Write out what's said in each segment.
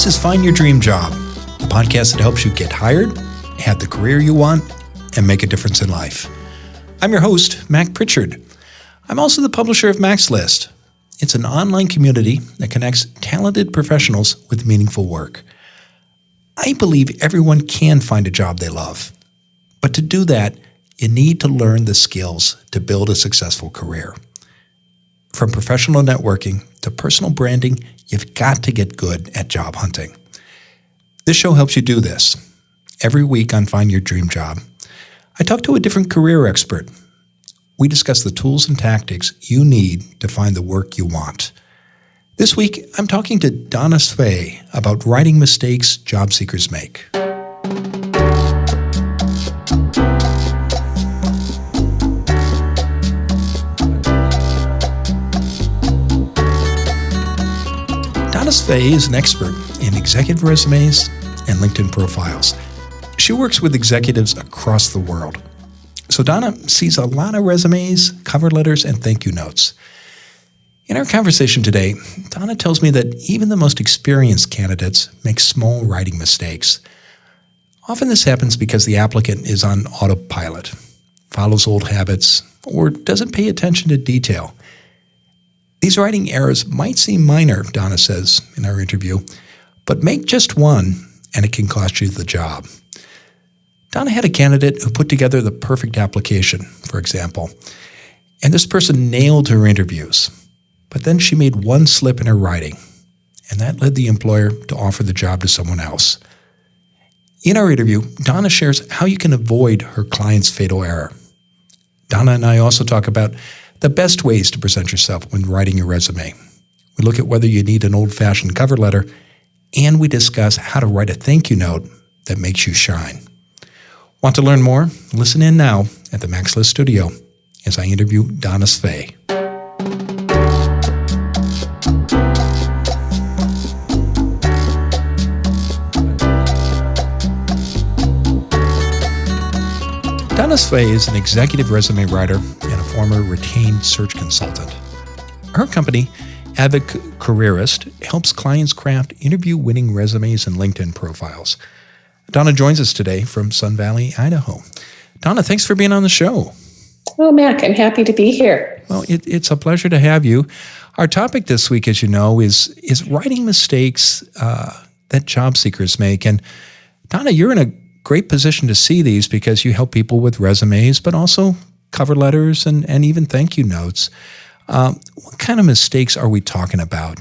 This is Find Your Dream Job, the podcast that helps you get hired, have the career you want, and make a difference in life. I'm your host, Mac Pritchard. I'm also the publisher of Mac's List. It's an online community that connects talented professionals with meaningful work. I believe everyone can find a job they love. But to do that, you need to learn the skills to build a successful career. From professional networking to personal branding, you've got to get good at job hunting. This show helps you do this. Every week on Find Your Dream Job, I talk to a different career expert. We discuss the tools and tactics you need to find the work you want. This week, I'm talking to Donna Svei about writing mistakes job seekers make. Donna Svei is an expert in executive resumes and LinkedIn profiles. She works with executives across the world. So Donna sees a lot of resumes, cover letters, and thank you notes. In our conversation today, Donna tells me that even the most experienced candidates make small writing mistakes. Often this happens because the applicant is on autopilot, follows old habits, or doesn't pay attention to detail. These writing errors might seem minor, Donna says in our interview, but make just one and it can cost you the job. Donna had a candidate who put together the perfect application, for example, and this person nailed her interviews, but then she made one slip in her writing, and that led the employer to offer the job to someone else. In our interview, Donna shares how you can avoid her client's fatal error. Donna and I also talk about the best ways to present yourself when writing your resume. We look at whether you need an old-fashioned cover letter, and we discuss how to write a thank you note that makes you shine. Want to learn more? Listen in now at the Mac's List studio as I interview Donna Svei. Donna Svei is an executive resume writer and a former retained search consultant. Her company, Avid Careerist, helps clients craft interview-winning resumes and LinkedIn profiles. Donna joins us today from Sun Valley, Idaho. Donna, thanks for being on the show. Oh, Mac, I'm happy to be here. Well, it's a pleasure to have you. Our topic this week, as you know, is writing mistakes that job seekers make. And Donna, you're in a great position to see these because you help people with resumes, but also cover letters and even thank you notes. What kind of mistakes are we talking about?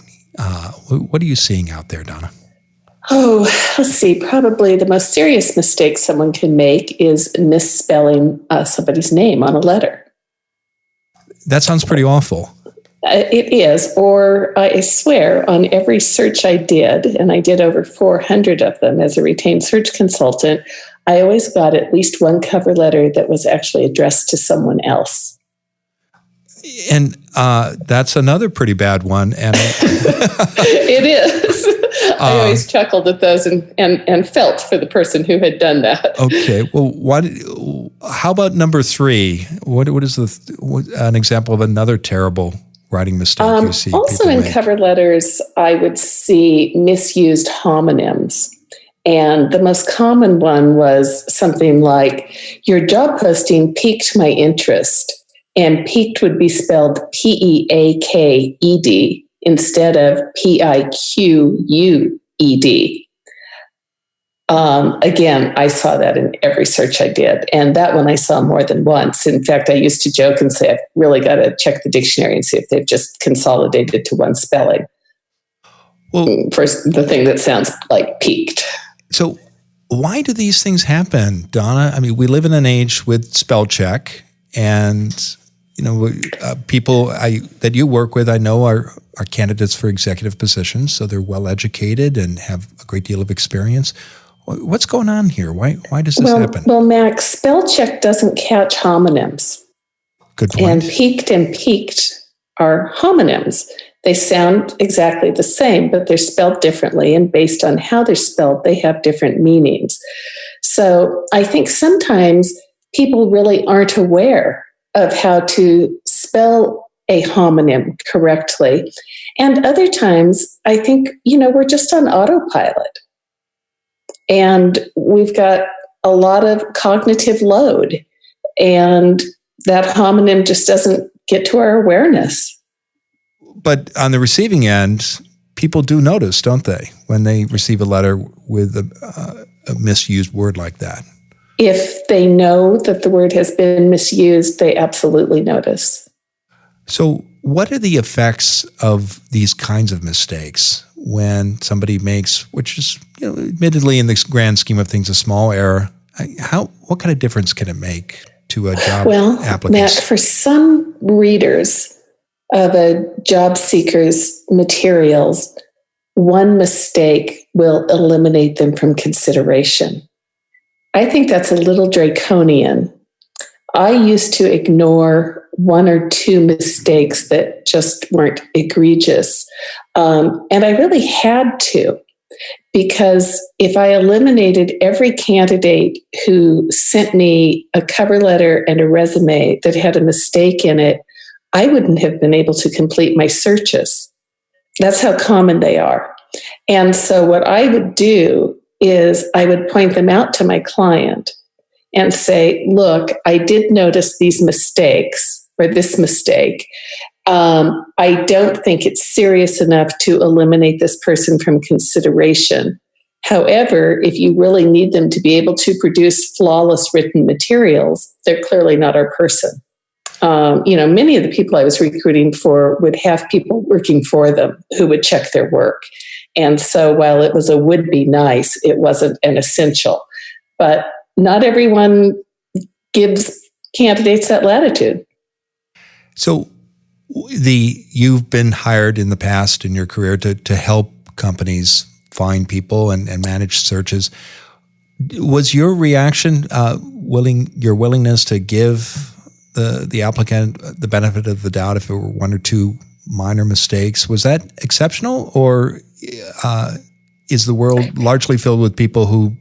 What are you seeing out there, Donna? Oh, let's see. Probably the most serious mistake someone can make is misspelling somebody's name on a letter. That sounds pretty awful. It is, or I swear on every search I did, and I did over 400 of them as a retained search consultant, I always got at least one cover letter that was actually addressed to someone else. And that's another pretty bad one. And it is. I always chuckled at those and felt for the person who had done that. Okay. Well, how about number 3? What is an example of another terrible writing mistake you see also people in make? Cover letters, I would see misused homonyms. And the most common one was something like, your job posting piqued my interest. And piqued would be spelled P-E-A-K-E-D instead of P-I-Q-U-E-D. Again, I saw that in every search I did. And that one I saw more than once. In fact, I used to joke and say, I've really got to check the dictionary and see if they've just consolidated to one spelling. Well, for the thing that sounds like piqued. So why do these things happen, Donna? I mean, we live in an age with spell check, and people that you work with, I know, are candidates for executive positions, so they're well-educated and have a great deal of experience. What's going on here? Why does this happen? Well, Max, spell check doesn't catch homonyms. Good point. And peaked are homonyms. They sound exactly the same, but they're spelled differently, and based on how they're spelled, they have different meanings. So I think sometimes people really aren't aware of how to spell a homonym correctly. And other times, I think, we're just on autopilot. And we've got a lot of cognitive load. And that homonym just doesn't get to our awareness. But on the receiving end, people do notice, don't they, when they receive a letter with a misused word like that? If they know that the word has been misused, they absolutely notice. So what are the effects of these kinds of mistakes when somebody makes, which is, admittedly in the grand scheme of things, a small error? What kind of difference can it make to a job applicant? Matt, for some readers of a job seeker's materials, one mistake will eliminate them from consideration. I think that's a little draconian. I used to ignore one or two mistakes that just weren't egregious. And I really had to, because if I eliminated every candidate who sent me a cover letter and a resume that had a mistake in it, I wouldn't have been able to complete my searches. That's how common they are. And so what I would do is I would point them out to my client and say, look, I did notice these mistakes or this mistake. I don't think it's serious enough to eliminate this person from consideration. However, if you really need them to be able to produce flawless written materials, they're clearly not our person. Many of the people I was recruiting for would have people working for them who would check their work. And so while it was a would be nice, it wasn't an essential. But not everyone gives candidates that latitude. So you've been hired in the past in your career to help companies find people and manage searches. Was your reaction your willingness to give the applicant the benefit of the doubt if it were one or two minor mistakes? Was that exceptional, or is the world largely filled with people who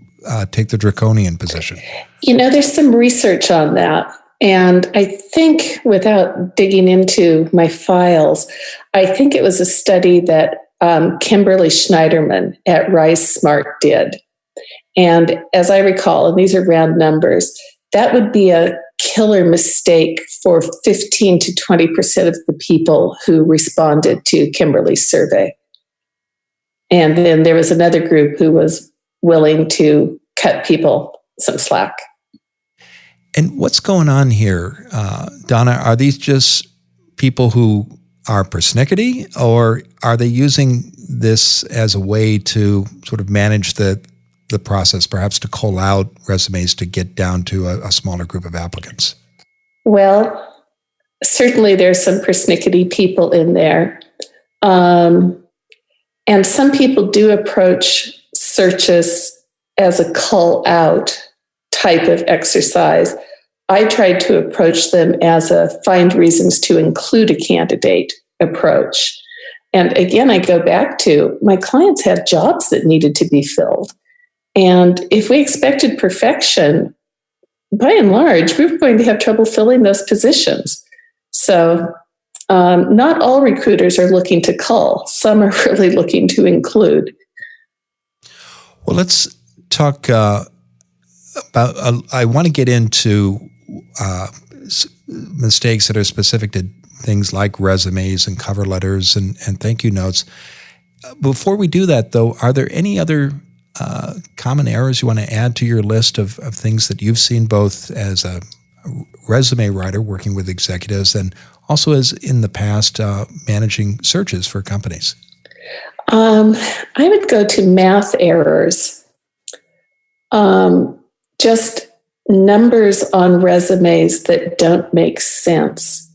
take the draconian position? There's some research on that. And I think, without digging into my files, I think it was a study that Kimberly Schneiderman at Rise Smart did. And as I recall, and these are round numbers, that would be a killer mistake for 15 to 20% of the people who responded to Kimberly's survey. And then there was another group who was willing to cut people some slack. And what's going on here, Donna? Are these just people who are persnickety, or are they using this as a way to sort of manage the process, perhaps to cull out resumes to get down to a smaller group of applicants? Well, certainly there's some persnickety people in there. And some people do approach searches as a cull out type of exercise. I tried to approach them as a find reasons to include a candidate approach. And again, I go back to my clients had jobs that needed to be filled. And if we expected perfection, by and large, we were going to have trouble filling those positions. So not all recruiters are looking to cull. Some are really looking to include. Well, let's talk about, I want to get into mistakes that are specific to things like resumes and cover letters and thank you notes. Before we do that, though, are there any other common errors you want to add to your list of things that you've seen both as a resume writer working with executives and also as in the past managing searches for companies? I would go to math errors. Just numbers on resumes that don't make sense.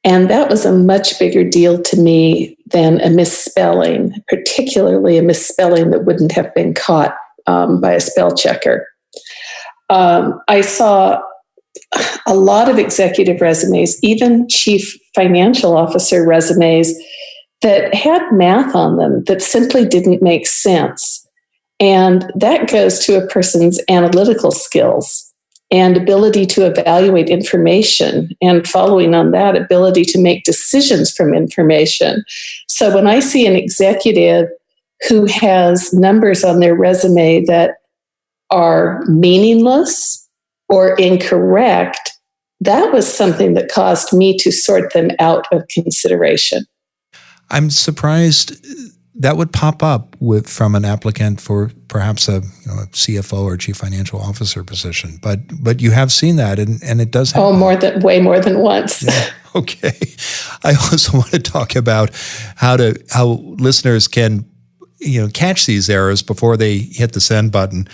And that was a much bigger deal to me than a misspelling, particularly a misspelling that wouldn't have been caught by a spell checker. I saw a lot of executive resumes, even chief financial officer resumes, that had math on them that simply didn't make sense. And that goes to a person's analytical skills. and ability to evaluate information, and following on that, ability to make decisions from information. So when I see an executive who has numbers on their resume that are meaningless or incorrect, that was something that caused me to sort them out of consideration. I'm surprised that would pop up from an applicant for perhaps a CFO or chief financial officer position, but you have seen that, and it does happen. Oh, way more than once. Yeah. Okay. I also want to talk about how listeners can catch these errors before they hit the send button.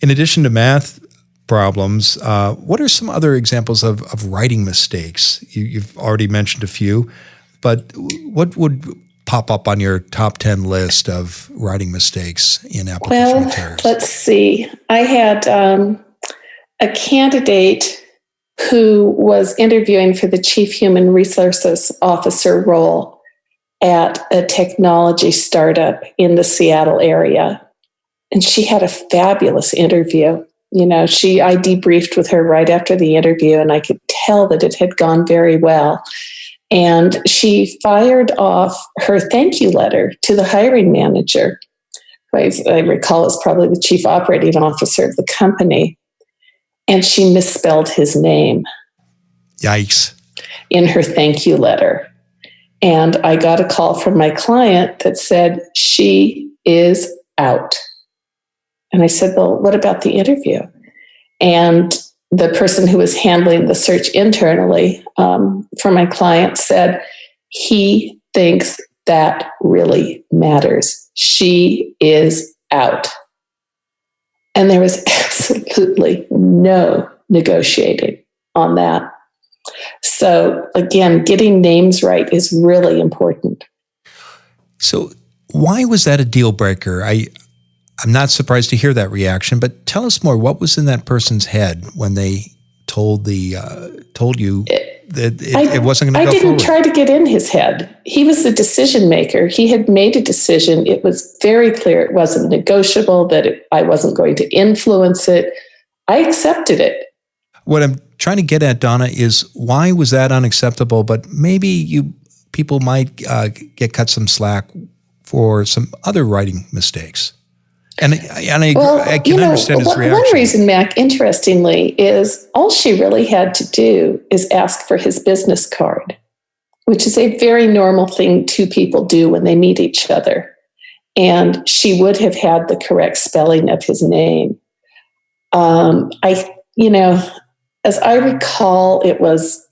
In addition to math problems, what are some other examples of writing mistakes? You've already mentioned a few, but what would pop up on your top 10 list of writing mistakes in application materials? Let's see. I had a candidate who was interviewing for the Chief Human Resources Officer role at a technology startup in the Seattle area. And she had a fabulous interview. I debriefed with her right after the interview, and I could tell that it had gone very well. And she fired off her thank you letter to the hiring manager, who I recall is probably the chief operating officer of the company. And she misspelled his name. Yikes. In her thank you letter. And I got a call from my client that said, she is out. And I said, well, what about the interview? And the person who was handling the search internally for my client said, he thinks that really matters. She is out. And there was absolutely no negotiating on that. So again, getting names right is really important. So why was that a deal breaker? I'm not surprised to hear that reaction, but tell us more. What was in that person's head when they told you that it wasn't going to go forward? I didn't try to get in his head. He was the decision maker. He had made a decision. It was very clear it wasn't negotiable, that I wasn't going to influence it. I accepted it. What I'm trying to get at, Donna, is why was that unacceptable? But maybe people might get cut some slack for some other writing mistakes. And I can understand his reaction. One reason, Mac, interestingly, is all she really had to do is ask for his business card, which is a very normal thing two people do when they meet each other. And she would have had the correct spelling of his name. As I recall, it was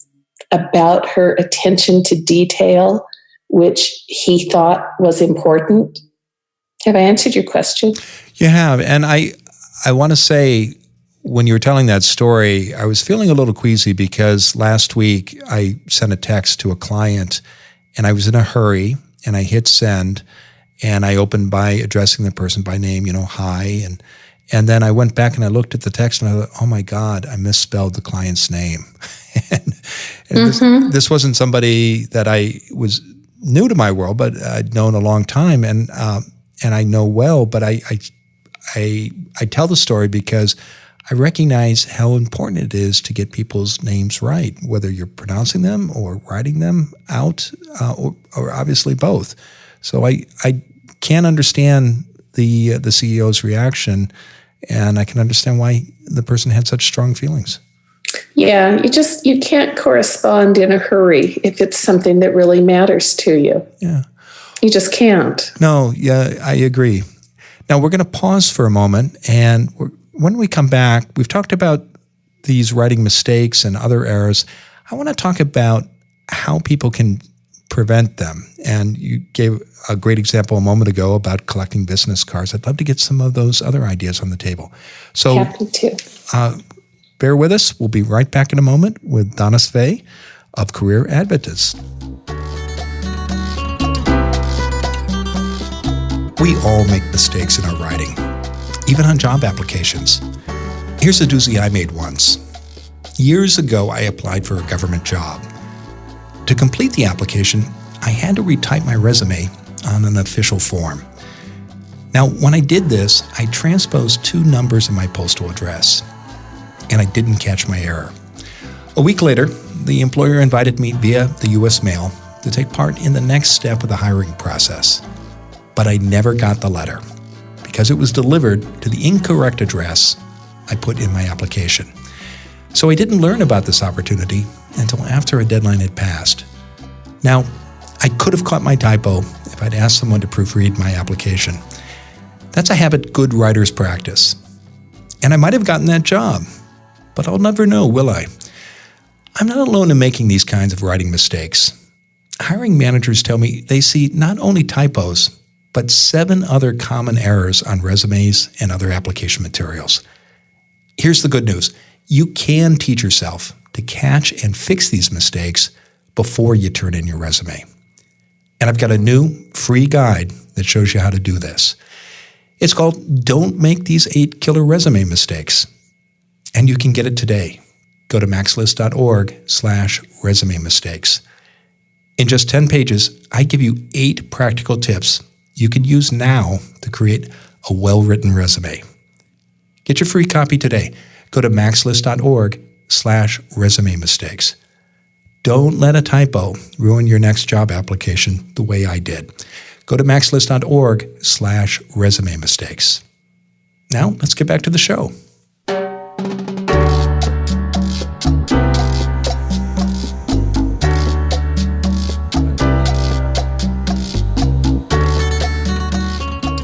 about her attention to detail, which he thought was important. Have I answered your question? You have. And I want to say, when you were telling that story, I was feeling a little queasy because last week I sent a text to a client and I was in a hurry and I hit send and I opened by addressing the person by name, hi. And then I went back and I looked at the text and I thought, oh my God, I misspelled the client's name. and this wasn't somebody that I was new to my world, but I'd known a long time. And I know well, but I tell the story because I recognize how important it is to get people's names right, whether you're pronouncing them or writing them out, or obviously both. So I can understand the CEO's reaction, and I can understand why the person had such strong feelings. Yeah, you can't correspond in a hurry if it's something that really matters to you. Yeah. You just can't. No, yeah, I agree. Now, we're going to pause for a moment, and when we come back, we've talked about these writing mistakes and other errors. I want to talk about how people can prevent them. And you gave a great example a moment ago about collecting business cards. I'd love to get some of those other ideas on the table. So, happy to. Bear with us. We'll be right back in a moment with Donna Svei of Career Advocates. We all make mistakes in our writing, even on job applications. Here's a doozy I made once. Years ago, I applied for a government job. To complete the application, I had to retype my resume on an official form. Now, when I did this, I transposed 2 numbers in my postal address. and I didn't catch my error. A week later, the employer invited me via the U.S. mail to take part in the next step of the hiring process. But I never got the letter because it was delivered to the incorrect address I put in my application. So I didn't learn about this opportunity until after a deadline had passed. Now, I could have caught my typo if I'd asked someone to proofread my application. That's a habit good writers practice. And I might have gotten that job, but I'll never know, will I? I'm not alone in making these kinds of writing mistakes. Hiring managers tell me they see not only typos, but 7 other common errors on resumes and other application materials. Here's the good news. You can teach yourself to catch and fix these mistakes before you turn in your resume. And I've got a new free guide that shows you how to do this. It's called Don't Make These 8 Killer Resume Mistakes. And you can get it today. Go to maxlist.org/resume mistakes. In just 10 pages, I give you 8 practical tips you can use now to create a well-written resume. Get your free copy today. Go to maxlist.org/resume mistakes. Don't let a typo ruin your next job application the way I did. Go to maxlist.org/resume mistakes. Now, let's get back to the show.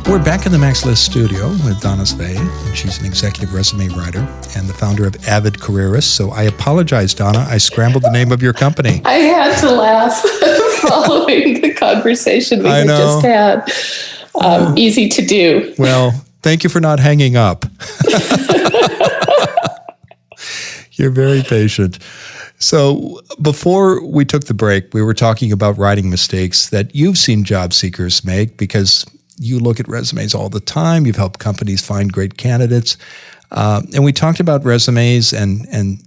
We're back in the Max List studio with Donna Svei, and she's an executive resume writer and the founder of Avid Careerists. So I apologize, Donna. I scrambled the name of your company. I had to laugh following the conversation we had just had. Easy to do. Well, thank you for not hanging up. You're very patient. So before we took the break, we were talking about writing mistakes that you've seen job seekers make because you look at resumes all the time. You've helped companies find great candidates. And we talked about resumes and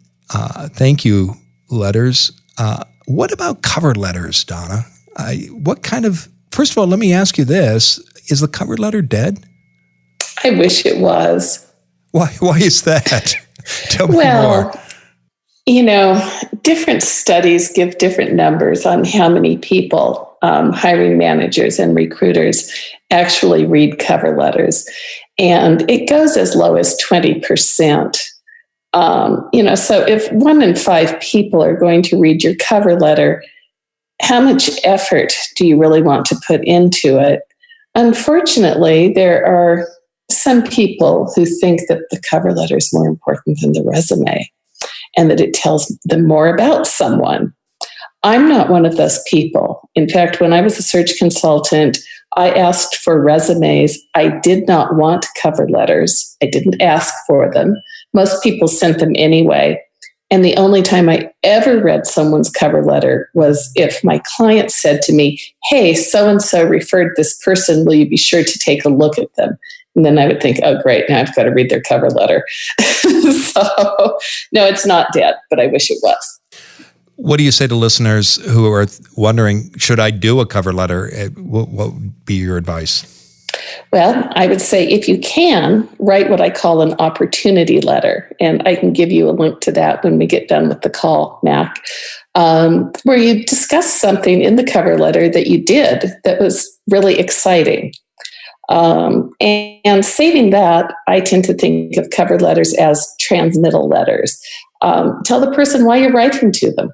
thank you letters. What about cover letters, Donna? First of all, let me ask you this. Is the cover letter dead? I wish it was. Why is that? Tell me more. Different studies give different numbers on how many people, hiring managers and recruiters, actually read cover letters. And it goes as low as 20%. So if 1 in 5 people are going to read your cover letter, how much effort do you really want to put into it? Unfortunately, there are some people who think that the cover letter is more important than the resume and that it tells them more about someone. I'm not one of those people. In fact, when I was a search consultant, I asked for resumes. I did not want cover letters. I didn't ask for them. Most people sent them anyway. And the only time I ever read someone's cover letter was if my client said to me, hey, so-and-so referred this person. Will you be sure to take a look at them? And then I would think, oh, great, now I've got to read their cover letter. So, no, it's not dead, but I wish it was. What do you say to listeners who are wondering, should I do a cover letter? What would be your advice? Well, I would say if you can, write what I call an opportunity letter. And I can give you a link to that when we get done with the call, Mac, where you discuss something in the cover letter that you did that was really exciting. And saving that, I tend to think of cover letters as transmittal letters. Tell the person why you're writing to them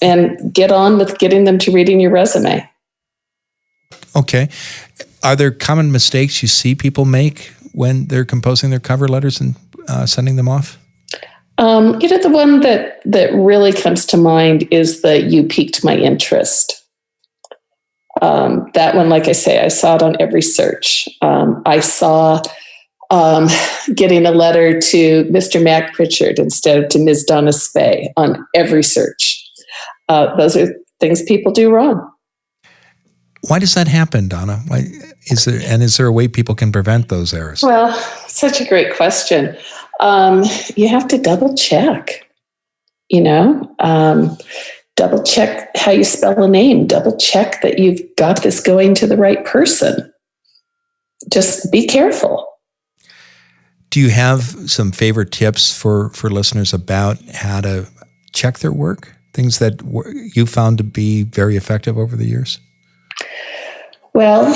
and get on with getting them to reading your resume. Okay. Are there common mistakes you see people make when they're composing their cover letters and sending them off? The one that really comes to mind is the "you piqued my interest." That one, like I say, I saw it on every search. I saw getting a letter to Mr. Mac Pritchard instead of to Ms. Donna Svei on every search. Those are things people do wrong. Why does that happen, Donna? Is there a way people can prevent those errors? Well, such a great question. You have to double check, double check how you spell a name, double check that you've got this going to the right person. Just be careful. Do you have some favorite tips for listeners about how to check their work? Things that you found to be very effective over the years? Well,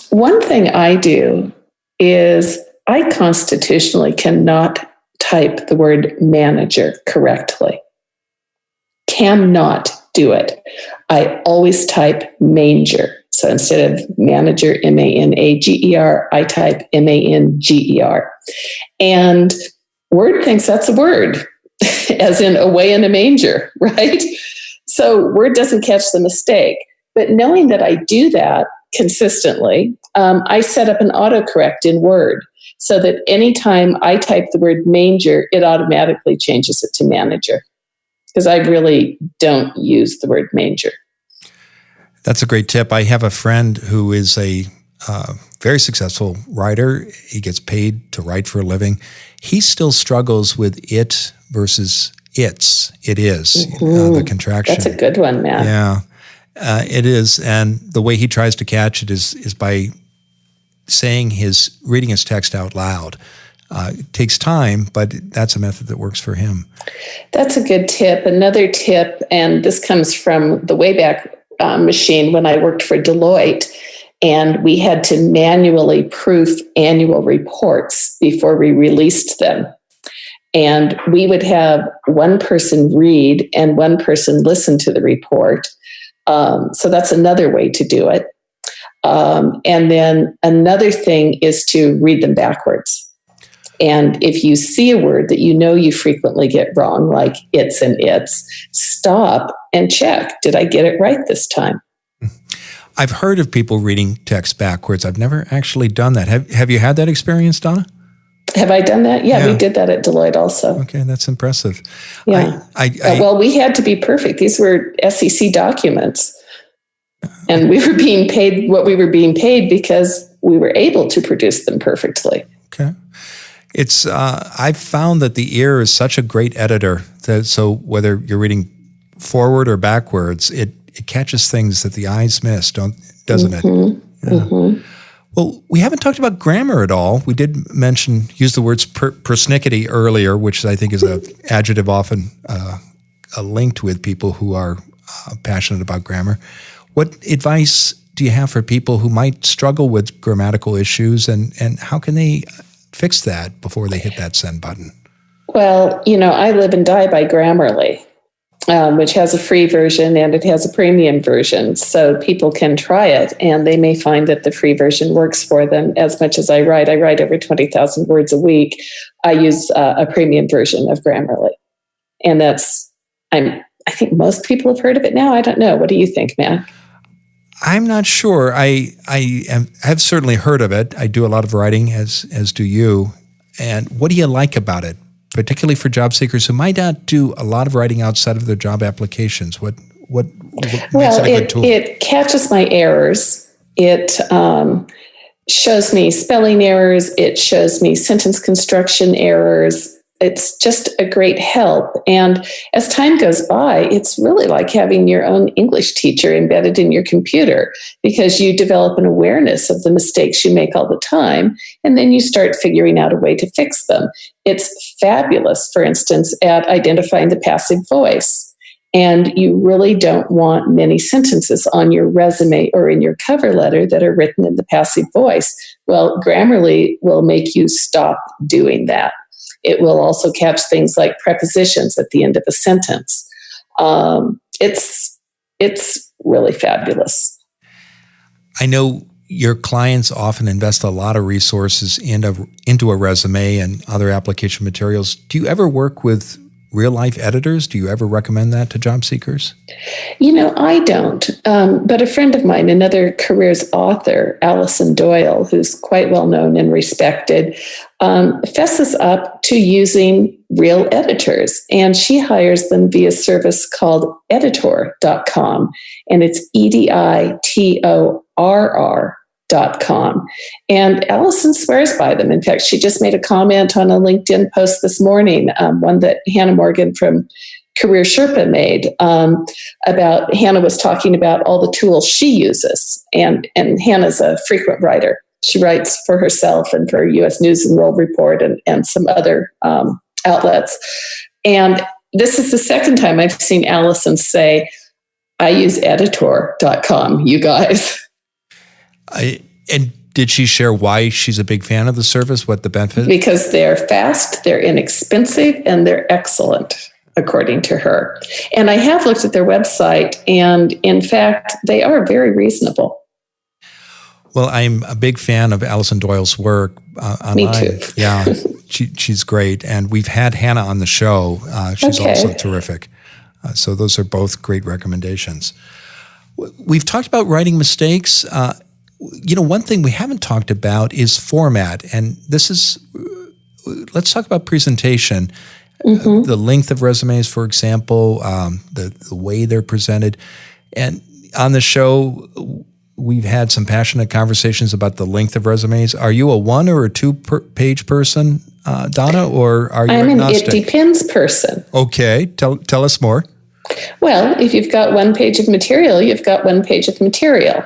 one thing I do is I constitutionally cannot type the word manager correctly. Cannot do it. I always type manger. So instead of manager, MANAGER, I type MANGER. And Word thinks that's a word, as in away in a manger, right? So Word doesn't catch the mistake. But knowing that I do that consistently, I set up an autocorrect in Word so that anytime I type the word manger, it automatically changes it to manager, because I really don't use the word manger. That's a great tip. I have a friend who is a very successful writer. He gets paid to write for a living. He still struggles with it versus its. It is, the contraction. That's a good one, Matt. Yeah, it is. And the way he tries to catch it is by reading his text out loud. It takes time, but that's a method that works for him. That's a good tip. Another tip, and this comes from the Wayback Machine when I worked for Deloitte, and we had to manually proof annual reports before we released them. And we would have one person read and one person listen to the report. So that's another way to do it. And then another thing is to read them backwards. And if you see a word that you know you frequently get wrong, like it's and its, stop and check. Did I get it right this time? I've heard of people reading text backwards. I've never actually done that. Have you had that experience, Donna? Have I done that? Yeah, we did that at Deloitte also. Okay, that's impressive. Yeah. Well, we had to be perfect. These were SEC documents. And we were being paid what we were being paid because we were able to produce them perfectly. Okay. I've found that the ear is such a great editor so whether you're reading forward or backwards, it catches things that the eyes miss, doesn't it? Yeah. Mm-hmm. Well, we haven't talked about grammar at all. We did use the words persnickety earlier, which I think is an adjective often linked with people who are passionate about grammar. What advice do you have for people who might struggle with grammatical issues, and how can they fix that before they hit that send button? Well, I live and die by Grammarly, which has a free version and it has a premium version. So people can try it and they may find that the free version works for them as much as I write. I write over 20,000 words a week. I use a premium version of Grammarly. And I think most people have heard of it now. I don't know. What do you think, Matt? I'm not sure. I have certainly heard of it. I do a lot of writing, as do you. And what do you like about it, particularly for job seekers who might not do a lot of writing outside of their job applications? What makes it a good tool? It catches my errors. It shows me spelling errors. It shows me sentence construction errors. It's just a great help. And as time goes by, it's really like having your own English teacher embedded in your computer, because you develop an awareness of the mistakes you make all the time, and then you start figuring out a way to fix them. It's fabulous, for instance, at identifying the passive voice. And you really don't want many sentences on your resume or in your cover letter that are written in the passive voice. Well, Grammarly will make you stop doing that. It will also catch things like prepositions at the end of a sentence. It's really fabulous. I know your clients often invest a lot of resources into a resume and other application materials. Do you ever work with real-life editors? Do you ever recommend that to job seekers? I don't. But a friend of mine, another careers author, Allison Doyle, who's quite well known and respected, fesses up to using real editors. And she hires them via a service called editor.com. And it's editorr.com. And Allison swears by them. In fact, she just made a comment on a LinkedIn post this morning, one that Hannah Morgan from Career Sherpa made, about Hannah was talking about all the tools she uses. And Hannah's a frequent writer. She writes for herself and for U.S. News and World Report and some other outlets. And this is the second time I've seen Allison say, I use editor.com, you guys. And did she share why she's a big fan of the service, what the benefit? Because they're fast, they're inexpensive, and they're excellent, according to her. And I have looked at their website, and in fact, they are very reasonable. Well, I'm a big fan of Allison Doyle's work online. Me too. Yeah, she's great. And we've had Hannah on the show. She's also terrific. So those are both great recommendations. We've talked about writing mistakes. One thing we haven't talked about is format. And let's talk about presentation. Mm-hmm. The length of resumes, for example, the way they're presented. And on the show, we've had some passionate conversations about the length of resumes. Are you a 1 or a 2 page person, Donna, or are you agnostic? It depends person. Okay. Tell us more. Well, if you've got 1 page of material, you've got 1 page of material.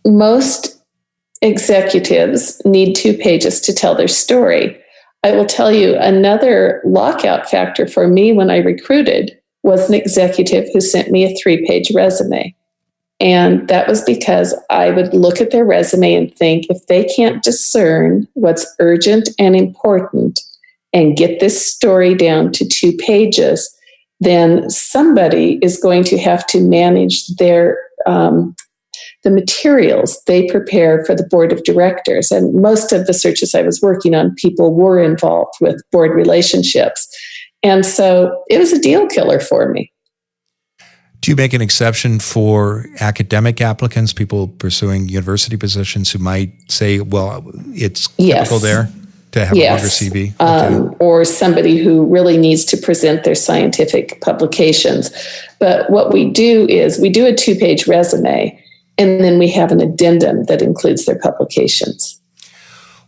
Most executives need 2 pages to tell their story. I will tell you another lockout factor for me when I recruited was an executive who sent me a 3-page resume. And that was because I would look at their resume and think, if they can't discern what's urgent and important and get this story down to 2 pages, then somebody is going to have to manage the materials they prepare for the board of directors. And most of the searches I was working on, people were involved with board relationships. And so it was a deal killer for me. Do you make an exception for academic applicants, people pursuing university positions who might say, well, it's typical there to have a longer CV? Okay. Or somebody who really needs to present their scientific publications. But what we do is we do a 2-page resume, and then we have an addendum that includes their publications.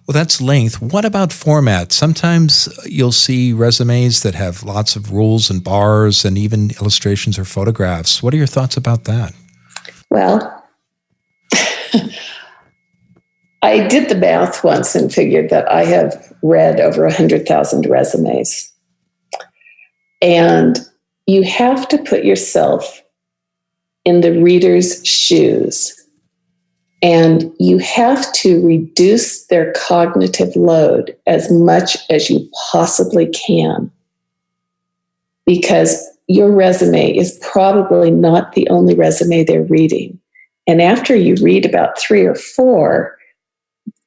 Well, that's length. What about format? Sometimes you'll see resumes that have lots of rules and bars and even illustrations or photographs. What are your thoughts about that? Well, I did the math once and figured that I have read over 100,000 resumes. And you have to put yourself in the reader's shoes. And you have to reduce their cognitive load as much as you possibly can. Because your resume is probably not the only resume they're reading. And after you read about 3 or 4,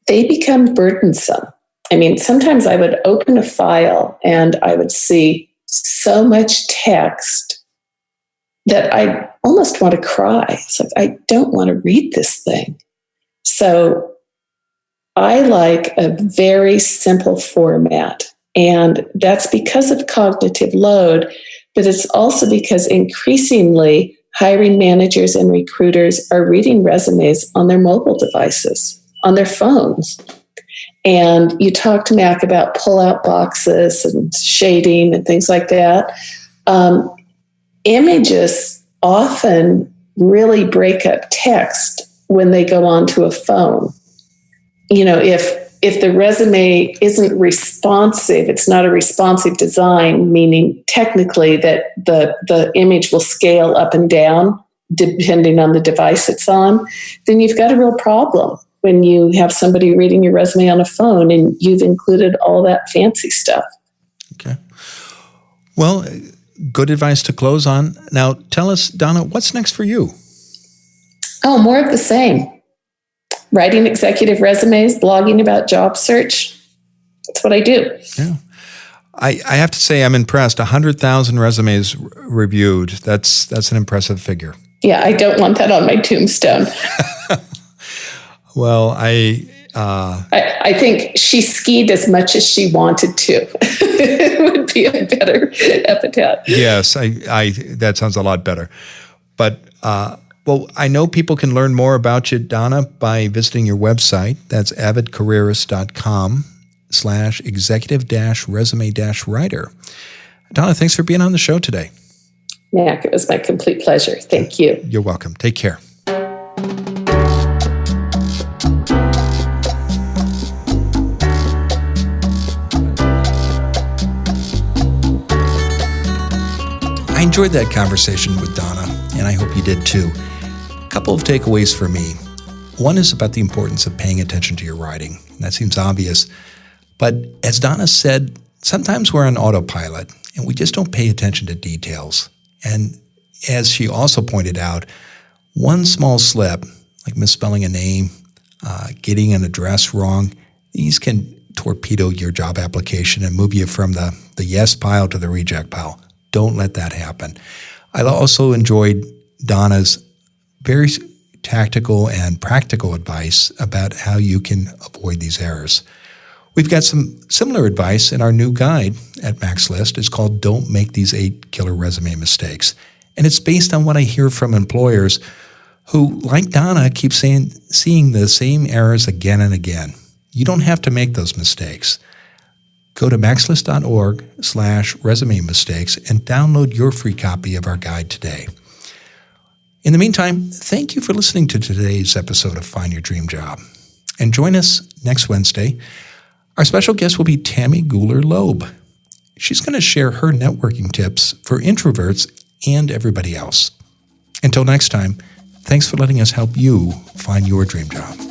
they become burdensome. I mean, sometimes I would open a file and I would see so much text that I almost want to cry. It's like, I don't want to read this thing. So I like a very simple format, and that's because of cognitive load, but it's also because increasingly hiring managers and recruiters are reading resumes on their mobile devices, on their phones. And you talk to Mac about pull-out boxes and shading and things like that. Images often really break up text when they go onto a phone. You know, if the resume isn't responsive, it's not a responsive design, meaning technically that the image will scale up and down depending on the device it's on, then you've got a real problem when you have somebody reading your resume on a phone and you've included all that fancy stuff. Okay. Well, good advice to close on. Now, tell us, Donna, what's next for you? Oh, more of the same. Writing executive resumes, blogging about job search. That's what I do. Yeah. I have to say I'm impressed. 100,000 resumes reviewed. That's an impressive figure. Yeah, I don't want that on my tombstone. Well, I think she skied as much as she wanted to. It would be a better epithet. Yes, I that sounds a lot better. But well, I know people can learn more about you, Donna, by visiting your website. That's avidcareerist.com/executive-resume-writer. Donna, thanks for being on the show today. Mac, it was my complete pleasure. Thank you. You're welcome. Take care. enjoyed that conversation with Donna, and I hope you did too. A couple of takeaways for me. One is about the importance of paying attention to your writing. That seems obvious, but as Donna said, sometimes we're on autopilot and we just don't pay attention to details. And as she also pointed out, one small slip, like misspelling a name, getting an address wrong, these can torpedo your job application and move you from the yes pile to the reject pile. Don't let that happen. I also enjoyed Donna's very tactical and practical advice about how you can avoid these errors. We've got some similar advice in our new guide at Max List. It's called Don't Make These 8 Killer Resume Mistakes. And it's based on what I hear from employers who, like Donna, keep seeing the same errors again and again. You don't have to make those mistakes. Go to maxlist.org/resume mistakes and download your free copy of our guide today. In the meantime, thank you for listening to today's episode of Find Your Dream Job. And join us next Wednesday. Our special guest will be Tammy Guler-Loeb. She's going to share her networking tips for introverts and everybody else. Until next time, thanks for letting us help you find your dream job.